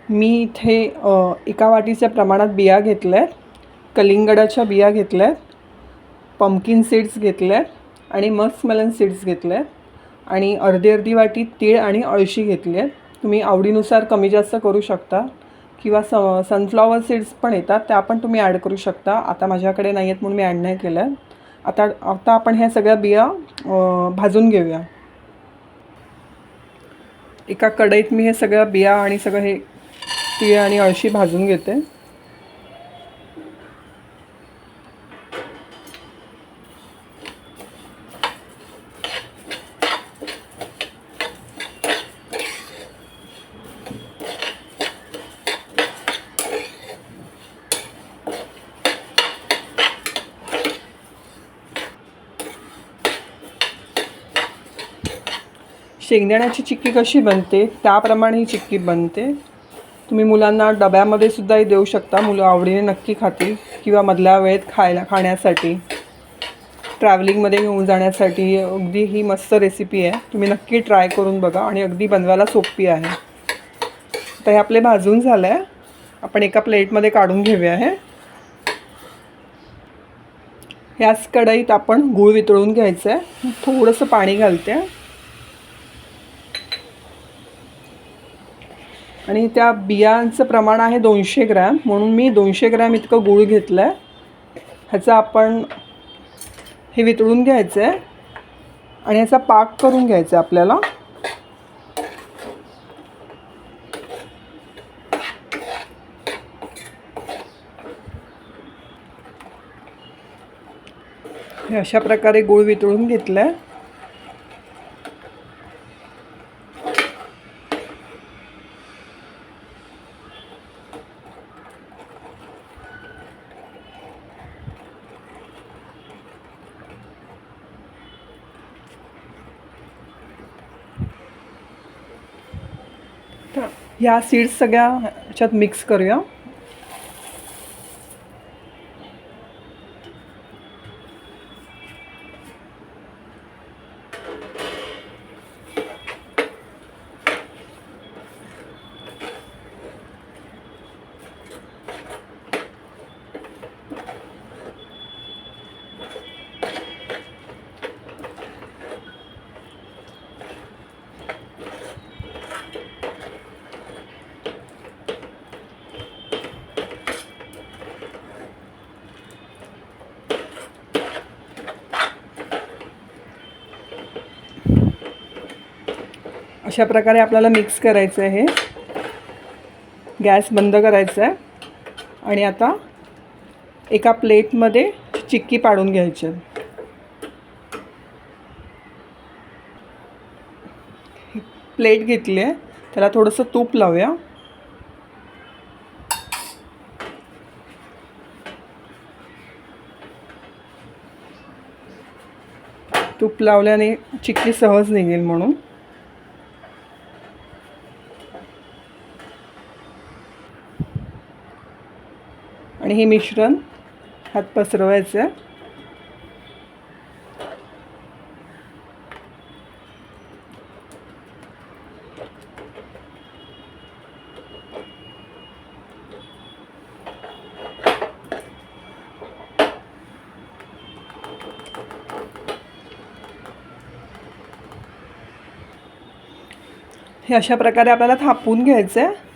मी इथे एका वाटीच्या प्रमाणात बिया घेतल्या आहेत, कलिंगडाच्या बिया घेतल्या आहेत, पंपकिन सीड्स घेतले आहेत आणि मस्कमेलन सीड्स घेतले आहेत आणि अर्धी अर्धी वाटी तीळ आणि अळशी घेतली आहेत. तुम्ही आवडीनुसार कमी जास्त करू शकता किंवा सनफ्लॉवर सीड्स पण येतात, त्या पण तुम्ही ॲड करू शकता. आता माझ्याकडे नाही आहेत म्हणून मी ॲड नाही केलं आहे. आता आपण ह्या सगळ्या बिया भाजून घेऊया. एका कढईत मी हे सगळ्या बिया आणि सगळं हे तीळ आणि अळशी भाजून घेते. शेंगदाण्याची चिक्की कशी बनते त्याप्रमाणे ही चिक्की बनते. तुम्ही मुलांना डब्यामध्ये सुद्धाही देऊ शकता, मुलं आवडीने नक्की खातील, किंवा मधल्या वेळेत खाण्यासाठी, ट्रॅव्हलिंगमध्ये घेऊन जाण्यासाठी अगदी ही मस्त रेसिपी आहे. तुम्ही नक्की ट्राय करून बघा आणि अगदी बनवायला सोपी आहे. तर हे आपले भाजून झालं आहे, आपण एका प्लेटमध्ये काढून घेऊया. ह्याच कढईत आपण गूळ वितळून घ्यायचं आहे. थोडंसं पाणी घालते आणि त्या बियांचं प्रमाण आहे 200 ग्रॅम, म्हणून मी 200 ग्रॅम इतकं गूळ घेतलं आहे. ह्याचं आपण हे वितळून घ्यायचं आहे आणि ह्याचा पाक करून घ्यायचा आहे आपल्याला. हे अशा प्रकारे गूळ वितळून घेतलं आहे. ह्या सीड्स सगळ्या ह्याच्यात मिक्स करूया. अशा प्रकारे आपल्याला मिक्स करायचं आहे. गॅस बंद करायचा आहे आणि आता एका प्लेटमध्ये चिक्की पाडून घ्यायची. प्लेट घेतली आहे, त्याला थोडंसं तूप लावूया. तूप लावल्याने चिक्की सहज निघेल म्हणून. आणि हे मिश्रण हात पसरवायचं आहे. हे अशा प्रकारे आपल्याला थापून घ्यायचं आहे.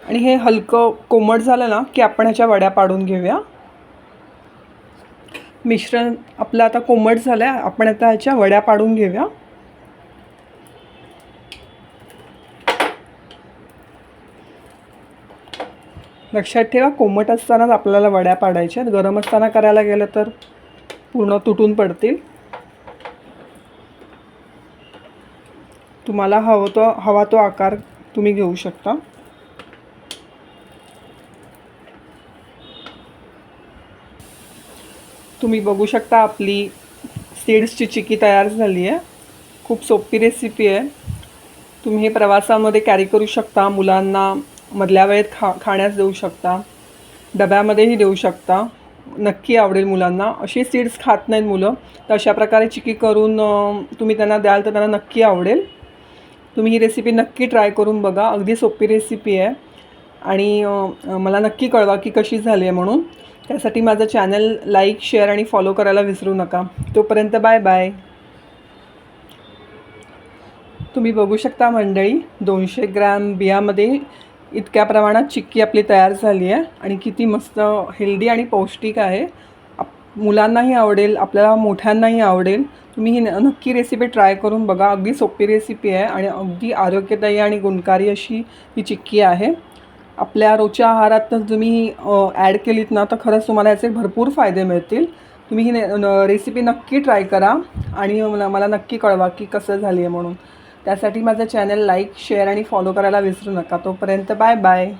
आणि हे हलकं कोमट झालं ना की आपण ह्याच्या वड्या पाडून घेऊया. मिश्रण आपलं आता कोमट झालं आहे, आपण आता ह्याच्या वड्या पाडून घेऊया. लक्षात ठेवा, कोमट असतानाच आपल्याला वड्या पाडायच्या. गरम असताना करायला गेलं तर पूर्ण तुटून पडतील. तुम्हाला हवा तो आकार तुम्ही घेऊ शकता. तुम्ही बघू शकता आपली सीड्सची चिक्की तयार झाली आहे. खूप सोपी रेसिपी आहे. तुम्ही हे प्रवासामध्ये कॅरी करू शकता. मुलांना मधल्या वेळेत खाण्यास देऊ शकता, डब्यामध्येही देऊ शकता. नक्की आवडेल मुलांना. अशी सीड्स खात नाहीत मुलं, तर अशा प्रकारे चिक्की करून तुम्ही त्यांना द्याल तर त्यांना नक्की आवडेल. तुम्ही ही रेसिपी नक्की ट्राय करून बघा. अगदी सोपी रेसिपी आहे आणि मला नक्की कळवा की कशी झाली आहे म्हणून. त्यासाठी माझं चॅनल लाईक, शेअर आणि फॉलो करायला विसरू नका. तोपर्यंत बाय बाय. तुम्ही बघू शकता मंडळी, 200 ग्रॅम बियामध्ये इतक्या प्रमाणात चिक्की आपली तयार झाली आहे आणि किती मस्त हेल्दी आणि पौष्टिक आहे. मुलांनाही आवडेल, आपल्याला मोठ्यांनाही आवडेल. तुम्ही ही नक्की रेसिपी ट्राय करून बघा. अगदी सोपी रेसिपी आहे आणि अगदी आरोग्यदायी आणि गुणकारी अशी ही चिक्की आहे. आपल्या रोजच्या आहारात तर तुम्ही ॲड केलीत ना तर खरंच तुम्हाला याचे भरपूर फायदे मिळतील. तुम्ही ही रेसिपी नक्की ट्राय करा आणि मला नक्की कळवा की कसं झाली आहे म्हणून. त्यासाठी माझं चॅनल लाईक, शेअर आणि फॉलो करायला विसरू नका. तोपर्यंत बाय बाय.